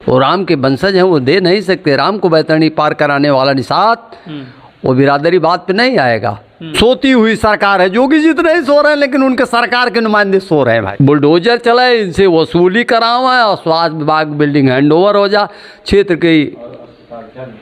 वो राम के वंशज हैं, वो दे नहीं सकते। राम को बैतरणी पार कराने वाला निषाद वो बिरादरी बात पे नहीं आएगा। सोती हुई सरकार है, जोगी जी तो नहीं सो रहे हैं, लेकिन उनके सरकार के नुमाइंदे सो रहे हैं भाई। बुलडोजर चला, इनसे वसूली करावा और स्वास्थ्य विभाग बिल्डिंग हैंडओवर हो जा, क्षेत्र की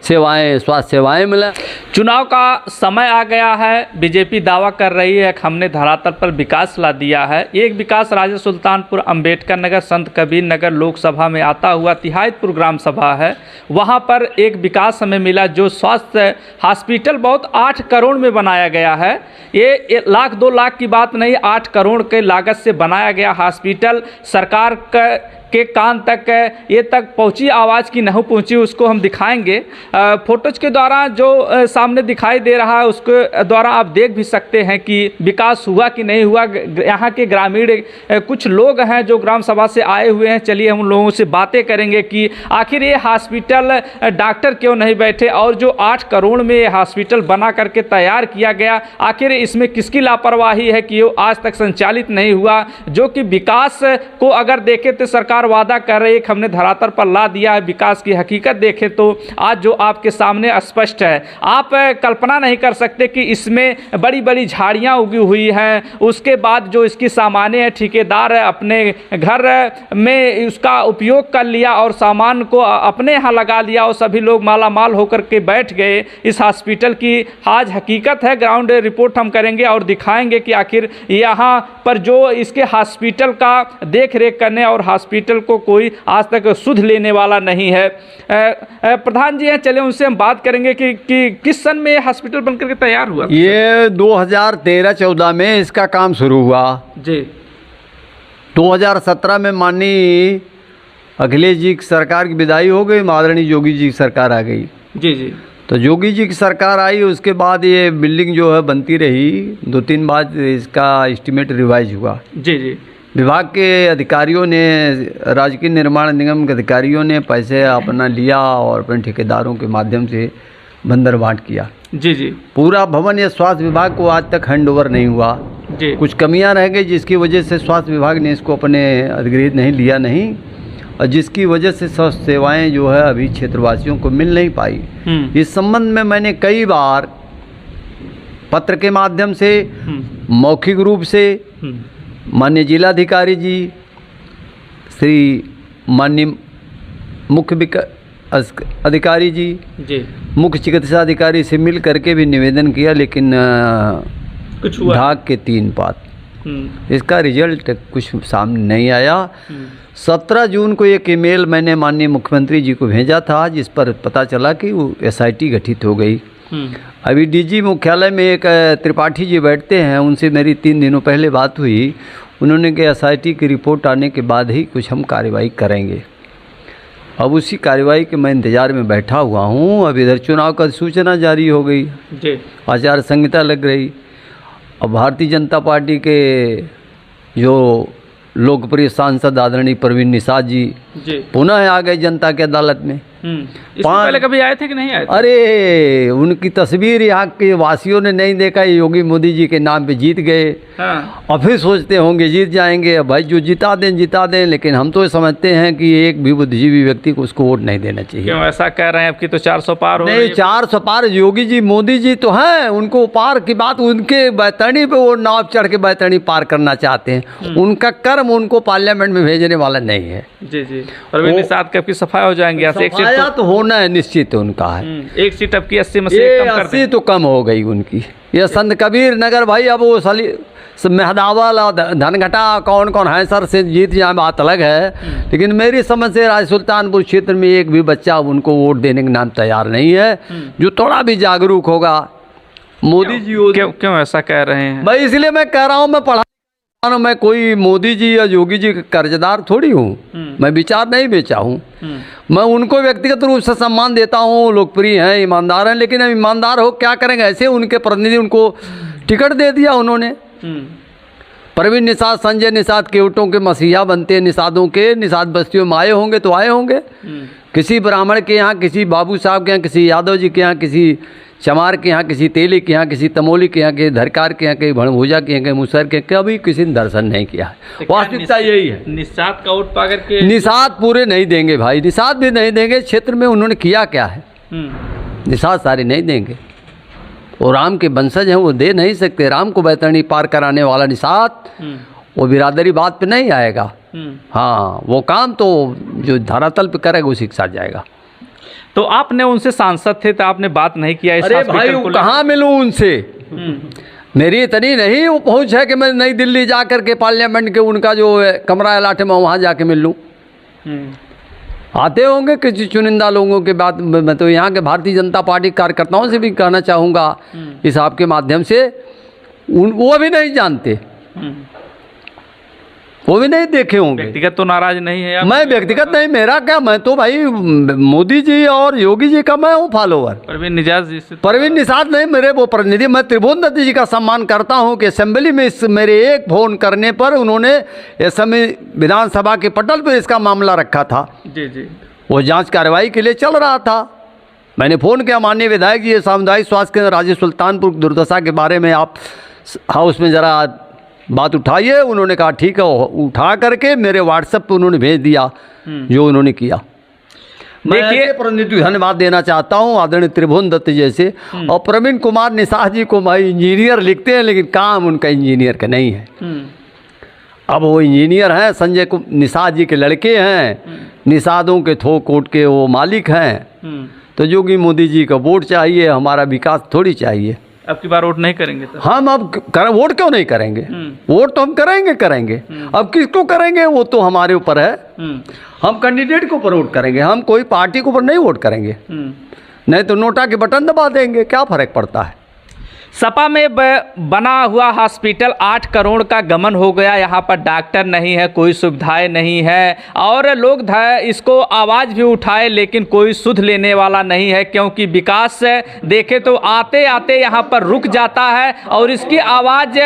सेवाएं, स्वास्थ्य सेवाएं मिले। चुनाव का समय आ गया है, बीजेपी दावा कर रही है कि हमने धरातल पर विकास ला दिया है। एक विकास राजा सुल्तानपुर, अंबेडकर नगर, संत कबीर नगर लोकसभा में आता हुआ तिहाईपुर ग्राम सभा है, वहां पर एक विकास हमें मिला जो स्वास्थ्य हॉस्पिटल बहुत 8 करोड़ में बनाया गया है। ये 1 लाख 2 लाख की बात नहीं, 8 करोड़ के लागत से बनाया गया हॉस्पिटल सरकार के कान तक, ये तक पहुंची, आवाज़ की नहीं पहुंची, उसको हम दिखाएंगे फोटोज के द्वारा। जो सामने दिखाई दे रहा है उसके द्वारा आप देख भी सकते हैं कि विकास हुआ कि नहीं हुआ। यहाँ के ग्रामीण कुछ लोग हैं जो ग्राम सभा से आए हुए हैं, चलिए हम लोगों से बातें करेंगे कि आखिर ये हॉस्पिटल डॉक्टर क्यों नहीं बैठे, और जो 8 करोड़ में ये हॉस्पिटल बना करके तैयार किया गया, आखिर इसमें किसकी लापरवाही है कि वो आज तक संचालित नहीं हुआ। जो कि विकास को अगर देखें तो सरकार वादा कर रही है कि हमने धरातल पर ला दिया है, विकास की हकीकत देखें तो आज जो आपके सामने स्पष्ट है। आप कल्पना नहीं कर सकते कि इसमें बड़ी बड़ी झाड़ियां उगी हुई हैं, उसके बाद जो इसकी सामानें हैं ठेकेदार अपने घर में उसका उपयोग कर लिया और सामान को अपने यहाँ लगा लिया और सभी लोग माला माल होकर के बैठ गए। इस हॉस्पिटल की आज हकीकत है, ग्राउंड रिपोर्ट हम करेंगे और दिखाएंगे कि आखिर यहाँ पर जो इसके हॉस्पिटल का देख रेख करने और हॉस्पिटल को कोई आज तक सुध लेने वाला नहीं है। प्रधान जी हैं, चले उनसे हम बात करेंगे कि किस सन में हॉस्पिटल बनकर के तैयार हुआ। ये 2013-14 में इसका काम शुरू हुआ जी। 2017 में माननीय अखिलेश जी की सरकार की विदाई हो गई, आदरणीय योगी जी की सरकार आ गई। जी जी। तो योगी जी की सरकार आई, उसके बाद ये बिल्डिंग जो है बनती रही, 2-3 बार इसका एस्टीमेट रिवाइज हुआ। जी जी। विभाग के अधिकारियों ने, राजकीय निर्माण निगम के अधिकारियों ने पैसे अपना लिया और अपने ठेकेदारों के माध्यम से बंदर बांट किया। जी जी। पूरा भवन या स्वास्थ्य विभाग को आज तक हैंडओवर नहीं हुआ। जी। कुछ कमियां रह गई जिसकी वजह से स्वास्थ्य विभाग ने इसको अपने अधिग्रहित नहीं लिया नहीं, और जिसकी वजह से स्वास्थ्य सेवाएं जो है अभी क्षेत्रवासियों को मिल नहीं पाई। इस संबंध में मैंने कई बार पत्र के माध्यम से, मौखिक रूप से माननीय जिलाधिकारी जी, श्री माननीय मुख्य अधिकारी जी, मुख्य चिकित्सा अधिकारी से मिल करके भी निवेदन किया, लेकिन कुछ हुआ ढाक के 3 पात, इसका रिजल्ट कुछ सामने नहीं आया। 17 जून को एक ईमेल मैंने माननीय मुख्यमंत्री जी को भेजा था, जिस पर पता चला कि वो SIT गठित हो गई। अभी DG मुख्यालय में एक त्रिपाठी जी बैठते हैं, उनसे मेरी 3 दिनों पहले बात हुई। उन्होंने कहा SIT की रिपोर्ट आने के बाद ही कुछ हम कार्रवाई करेंगे। अब उसी कार्रवाई के मैं इंतज़ार में बैठा हुआ हूँ। अब इधर चुनाव का सूचना जारी हो गई, आचार संहिता लग रही। अब भारतीय जनता पार्टी के जो लोकप्रिय सांसद आदरणीय प्रवीण निषाद जी पुनः आ गए जनता की अदालत में। इससे पहले कभी आए थे कि नहीं आए थे? अरे उनकी तस्वीर यहाँ के वासियों ने नहीं देखा, योगी मोदी जी के नाम पे जीत गए। और फिर सोचते होंगे जीत जाएंगे, भाई जो जिता दें, लेकिन हम तो ये समझते हैं कि एक भी बुद्धिजीवी व्यक्ति को उसको वोट नहीं देना चाहिए। क्यों ऐसा कह रहे हैं? आपकी तो 400 पार हो नहीं, 400 पार योगी जी मोदी जी तो हैं, उनको पार की बात, उनके बैतरणी पे वो नाव चढ़ के बैतरणी पार करना चाहते हैं। उनका कर्म उनको पार्लियामेंट में भेजने वाला नहीं है। जी जी। और वे निषाद की सफाई हो जाएंगे, तो होना है निश्चित उनका है। एक सीट अब की 80 में से कम कर 80 तो कम हो गई उनकी। ये संत कबीर नगर भाई, अब वो मेहदावल और धनघटा कौन कौन है सर से जीत जाए बात अलग है, लेकिन मेरी समझ से राज सुल्तानपुर क्षेत्र में एक भी बच्चा उनको वोट देने के नाम तैयार नहीं है। जो थोड़ा भी जागरूक होगा, मोदी जी क्यों ऐसा कह रहे हैं भाई? इसलिए मैं कह रहा हूँ, मैं पढ़ा, मैं कोई मोदी जी या योगी जी का कर्जदार थोड़ी हूँ। मैं विचार नहीं बेचा हूँ। मैं उनको व्यक्तिगत रूप से सम्मान देता हूँ, लोकप्रिय हैं, ईमानदार हैं, लेकिन अब ईमानदार हो क्या करेंगे? ऐसे उनके प्रतिनिधि उनको टिकट दे दिया उन्होंने। प्रवीण निषाद, संजय निषाद केवटों के मसीहा बनते हैं, निषादों के, निषाद बस्तियों में आए होंगे तो आए होंगे। किसी ब्राह्मण के यहाँ, किसी बाबू साहब के यहाँ, किसी यादव जी के यहाँ, किसी चमार के यहाँ, किसी तेली के यहाँ, किसी तमोली के यहाँ, किसी धरकार के यहाँ, कहीं भणभूजा के यहाँ, कहीं मुसहर के, कभी किसी ने दर्शन नहीं किया है। वास्तविकता यही है। निषाद का वोट पाकर के निषाद पूरे नहीं देंगे भाई, निषाद भी नहीं देंगे। क्षेत्र में उन्होंने किया क्या है, निषाद सारे नहीं देंगे। वो राम के वंशज हैं, वो दे नहीं सकते। राम को बैतरणी पार कराने वाला निषाद वो बिरादरी बात पे नहीं आएगा। हाँ, वो काम तो जो धरातल पे करेगा उसी के साथ जाएगा। तो आपने उनसे सांसद थे तो आपने बात नहीं किया? अरे भाई कहाँ मिलूँ उनसे, मेरी इतनी नहीं वो पहुँच है कि मैं नई दिल्ली जा कर के पार्लियामेंट के उनका जो कमरा अलाट है मैं वहाँ जाके मिल लूँ। आते होंगे किसी चुनिंदा लोगों के बाद। मैं तो यहाँ के भारतीय जनता पार्टी कार्यकर्ताओं से भी कहना चाहूँगा इस आपके माध्यम से, वो भी नहीं जानते, वो भी नहीं देखे होंगे। व्यक्तिगत तो नाराज नहीं है आप? मैं व्यक्तिगत नहीं, मेरा क्या, मैं तो भाई मोदी जी और योगी जी का मैं हूँ फॉलोवर। परवीन निषाद जी से? परवीन निषाद नहीं, मेरे वो प्रतिनिधि। मैं त्रिभुवन दत्त जी का सम्मान करता हूँ कि असेंबली में इस मेरे एक फोन करने पर उन्होंने असम विधानसभा के पटल पर इसका मामला रखा था। जी जी, वो जांच कार्रवाई के लिए चल रहा था। मैंने फ़ोन किया, माननीय विधायक जी, सामुदायिक स्वास्थ्य केंद्र राजे सुल्तानपुर दुर्दशा के बारे में आप हाउस में ज़रा बात उठाइए। उन्होंने कहा ठीक है, उठा करके मेरे व्हाट्सएप पे उन्होंने भेज दिया जो उन्होंने किया। मैं ऐसे प्रतिनिधि धन्यवाद देना चाहता हूँ आदरणीय त्रिभुवन दत्त जैसे। और प्रवीण कुमार निषाद जी को भाई इंजीनियर लिखते हैं, लेकिन काम उनका इंजीनियर का नहीं है। अब वो इंजीनियर हैं, संजय निषाद जी के लड़के हैं, निषादों के थोक कोट के वो मालिक हैं। तो योगी मोदी जी का वोट चाहिए, हमारा विकास थोड़ी चाहिए। अब की बार वोट नहीं करेंगे तो? हम अब वोट क्यों नहीं करेंगे? वोट तो हम करेंगे। अब किसको करेंगे वो तो हमारे ऊपर है। हम कैंडिडेट के ऊपर वोट करेंगे, हम कोई पार्टी के ऊपर नहीं वोट करेंगे। नहीं तो नोटा के बटन दबा देंगे, क्या फर्क पड़ता है। सपा में बना हुआ हॉस्पिटल 8 करोड़ का गमन हो गया। यहाँ पर डॉक्टर नहीं है, कोई सुविधाएं नहीं है, और लोग इसको आवाज़ भी उठाए लेकिन कोई सुध लेने वाला नहीं है, क्योंकि विकास देखे तो आते आते यहाँ पर रुक जाता है। और इसकी आवाज़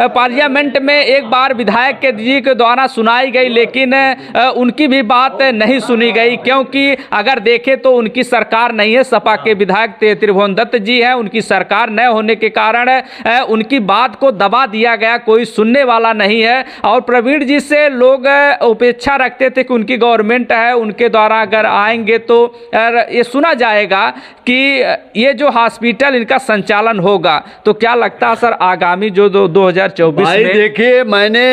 पार्लियामेंट में एक बार विधायक जी के द्वारा सुनाई गई, लेकिन उनकी भी बात नहीं सुनी गई, क्योंकि अगर देखें तो उनकी सरकार नहीं है। सपा के विधायक त्रिभुवन दत्त जी हैं, उनकी सरकार न होने के कारण उनकी बात को दबा दिया गया, कोई सुनने वाला नहीं है। और प्रवीण जी से लोग अपेक्षा रखते थे कि उनकी गवर्नमेंट है, उनके द्वारा अगर आएंगे तो ये सुना जाएगा कि ये जो हॉस्पिटल इनका संचालन होगा। तो क्या लगता है सर आगामी जो 2024 में? देखिए, मैंने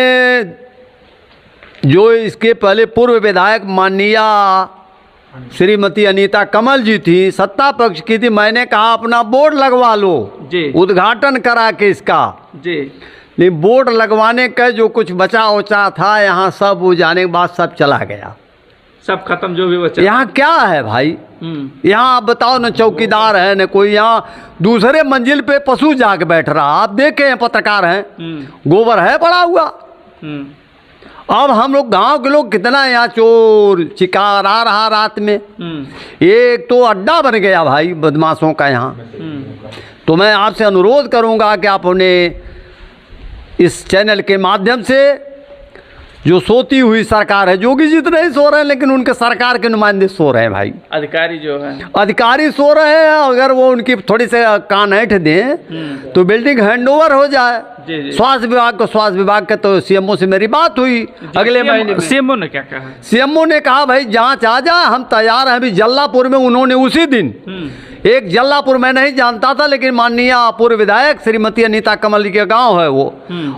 जो इसके पहले पूर्व विधायक माननीय श्रीमती अनीता कमल जी थी, सत्ता पक्ष की थी, मैंने कहा अपना बोर्ड लगवा लो जी, उद्घाटन करा के इसका जी। लेकिन बोर्ड लगवाने का जो कुछ बचा उचा था यहाँ सब वो जाने के बाद सब चला गया, सब खत्म जो भी बचा। यहाँ क्या है भाई? यहाँ आप बताओ न चौकीदार है न कोई, यहाँ दूसरे मंजिल पे पशु जाके बैठ रहा। आप देखे हैं, पत्रकार हैं, गोबर है पड़ा हुआ। अब हम लोग गांव के लोग कितना यहाँ चोर चिकार आ रहा रात में। एक तो अड्डा बन गया भाई बदमाशों का यहाँ। तो मैं आपसे अनुरोध करूँगा कि आप उन्हें इस चैनल के माध्यम से, जो सोती हुई सरकार है, जोगी जी तो नहीं सो रहे हैं लेकिन उनके सरकार के नुमाइंदे सो रहे हैं भाई, अधिकारी जो है, अधिकारी सो रहे हैं। अगर वो उनकी थोड़ी से कान ऐंठ दें तो बिल्डिंग हैंडओवर हो जाए। स्वास्थ्य विभाग को, स्वास्थ्य विभाग के तो सीएमओ से मेरी बात हुई अगले महीने। सीएमओ ने क्या कहा? सीएमओ ने कहा भाई जांच आ जाए, हम तैयार हैं। अभी जल्लापुर में उन्होंने उसी दिन एक, जल्लापुर मैं नहीं जानता था लेकिन माननीय पूर्व विधायक श्रीमती अनीता कमल जी के गांव है वो,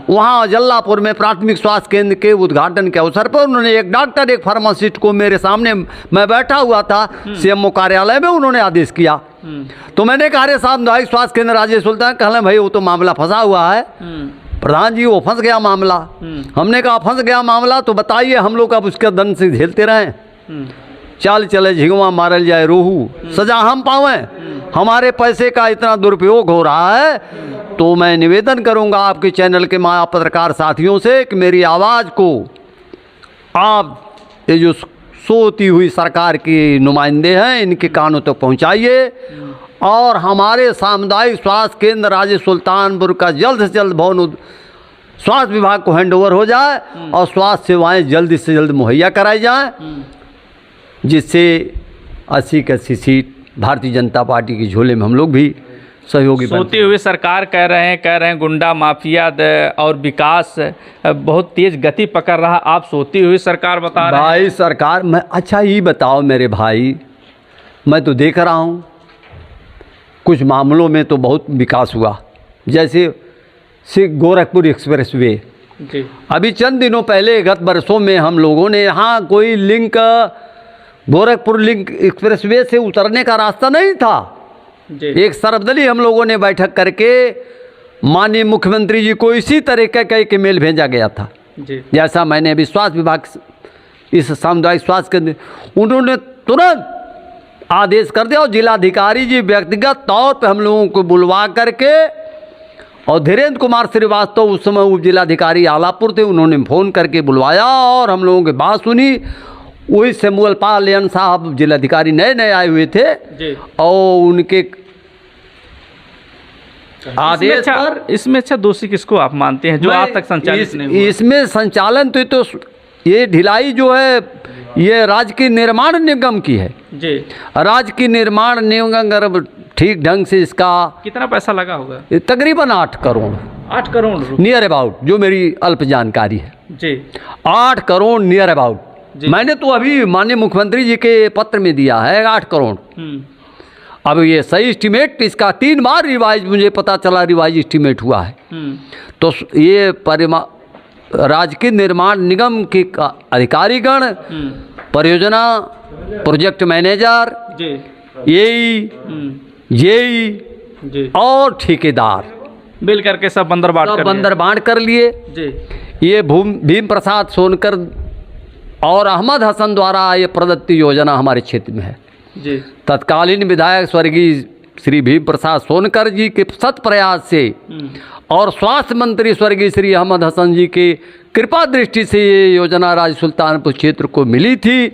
वहाँ जल्लापुर में प्राथमिक स्वास्थ्य केंद्र के उद्घाटन के अवसर पर उन्होंने एक डॉक्टर, एक फार्मासिस्ट को मेरे सामने, मैं बैठा हुआ था सीएमओ कार्यालय में, उन्होंने आदेश किया। तो मैंने कहा अरे सामुदायिक स्वास्थ्य केंद्र राजे सुल्तान, कहले भाई वो तो मामला फंसा हुआ है प्रधान जी, वो फंस गया मामला। हमने कहा फंस गया मामला तो बताइए, हम लोग अब उसके दंड से झेलते रहें? चाल चले झिंगवा मारल जाए रोहू, सजा हम पावें? हमारे पैसे का इतना दुरुपयोग हो रहा है। तो मैं निवेदन करूंगा आपके चैनल के माया पत्रकार साथियों से कि मेरी आवाज़ को आप, ये जो सोती हुई सरकार के नुमाइंदे हैं, इनके कानों तक पहुंचाइए और हमारे सामुदायिक स्वास्थ्य केंद्र राजे सुल्तानपुर का जल्द से जल्द भवन स्वास्थ्य विभाग को हैंडओवर हो जाए और स्वास्थ्य सेवाएं जल्द से जल्द मुहैया कराई जाएं, जिससे 80 की 80 सीट भारतीय जनता पार्टी की झोले में हम लोग भी सहयोगी बनते सोती हुई सरकार कह रहे हैं गुंडा माफिया और विकास बहुत तेज गति पकड़ रहा, आप सोती हुई सरकार बता रहे हैं। भाई सरकार मैं अच्छा ये बताओ मेरे भाई, मैं तो देख रहा हूँ कुछ मामलों में तो बहुत विकास हुआ, जैसे गोरखपुर एक्सप्रेस वे। जी। अभी चंद दिनों पहले गत वर्षों में हम लोगों ने यहाँ कोई link Gorakhpur link express way से उतरने का रास्ता नहीं था। जी। एक सर्वदलीय हम लोगों ने बैठक करके माननीय मुख्यमंत्री जी को इसी तरीके का एक ईमेल भेजा गया था। जी। जैसा मैंने अभी स्वास्थ्य विभाग इस सामुदायिक स्वास्थ्य केंद्र, उन्होंने तुरंत आदेश कर दिया और जिलाधिकारी जी व्यक्तिगत तौर पे हम लोगों को बुलवा करके, और धीरेन्द्र कुमार श्रीवास्तव उस समय उप जिलाधिकारी आलापुर थे, उन्होंने फ़ोन करके बुलवाया और हम लोगों की बात सुनी। वही सैमुअल पालियन साहब जिलाधिकारी नए नए आए हुए थे। जी। और उनके आदेश पर इसमें अच्छा दोषी किसको आप मानते हैं जो आज तक संचालित नहीं हुआ? इसमें संचालन तो ये ढिलाई जो है ये राज्य की निर्माण निगम की है। जी। राज्य की निर्माण निगम अगर ठीक ढंग से इसका कितना पैसा लगा होगा? तकरीबन 8 करोड़ 8 करोड़ नियर अबाउट, जो मेरी अल्प जानकारी है। जी। 8 करोड़ नियर अबाउट। मैंने तो अभी माननीय मुख्यमंत्री जी के पत्र में दिया है 8 करोड़। अब ये सही एस्टीमेट इसका 3 बार रिवाइज, मुझे पता चला रिवाइज एस्टीमेट हुआ है। तो ये राज्य के निर्माण निगम के अधिकारीगण, परियोजना प्रोजेक्ट मैनेजर, जेई और ठेकेदार मिल करके सब बंदर बांट कर लिए। जी। ये भीम प्रसाद सोनकर और अहमद हसन द्वारा ये प्रदत्त योजना हमारे क्षेत्र में है। जी। तत्कालीन विधायक स्वर्गीय श्री भीम प्रसाद सोनकर जी के सत प्रयास से और स्वास्थ्य मंत्री स्वर्गीय श्री अहमद हसन जी के कृपा दृष्टि से ये योजना राज्य सुल्तानपुर क्षेत्र को मिली थी,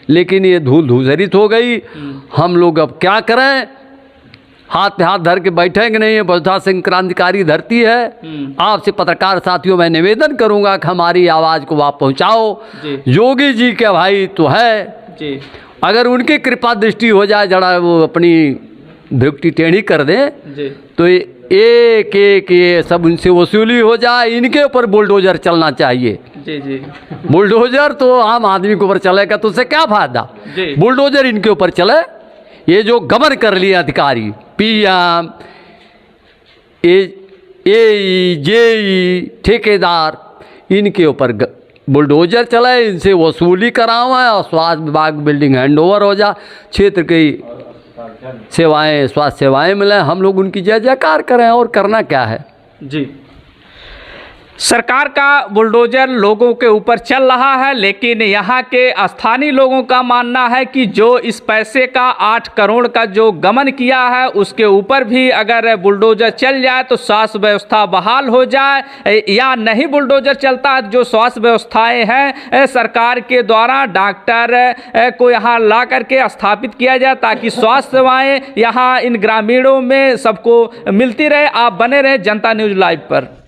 लेकिन ये धूल धूसरित हो गई। हम लोग अब क्या करें, हाथ पे हाथ धर के बैठेंगे नहीं, ये बौद्धा सिंह क्रांतिकारी धरती है। आपसे पत्रकार साथियों मैं निवेदन करूंगा कि हमारी आवाज़ को आप पहुंचाओ। योगी जी के भाई तो है जी। अगर उनकी कृपा दृष्टि हो जाए, जरा वो अपनी भ्रुकुटी टेढ़ी कर दें जी, तो एक एक ये सब उनसे वसूली हो जाए। इनके ऊपर बुलडोजर चलना चाहिए। जी जी। बुलडोजर तो आम आदमी के ऊपर चलेगा तो उससे क्या फायदा? बुलडोजर इनके ऊपर चले। ये जो गबन कर लिए अधिकारी, पीएम, जेई, ठेकेदार, इनके ऊपर बुलडोजर चलाए, इनसे वसूली करावा और स्वास्थ्य विभाग बिल्डिंग हैंडओवर हो जा, क्षेत्र की सेवाएं, स्वास्थ्य सेवाएं मिले, हम लोग उनकी जय जयकार करें। और करना क्या है जी। सरकार का बुलडोजर लोगों के ऊपर चल रहा है, लेकिन यहाँ के स्थानीय लोगों का मानना है कि जो इस पैसे का 8 करोड़ का जो गमन किया है उसके ऊपर भी अगर बुलडोजर चल जाए तो स्वास्थ्य व्यवस्था बहाल हो जाए, या नहीं बुलडोजर चलता जो स्वास्थ्य व्यवस्थाएं हैं सरकार के द्वारा डॉक्टर को यहाँ ला करके स्थापित किया जाए ताकि स्वास्थ्य सेवाएं यहाँ इन ग्रामीणों में सबको मिलती रहे। आप बने रहे जनता न्यूज़ लाइव पर।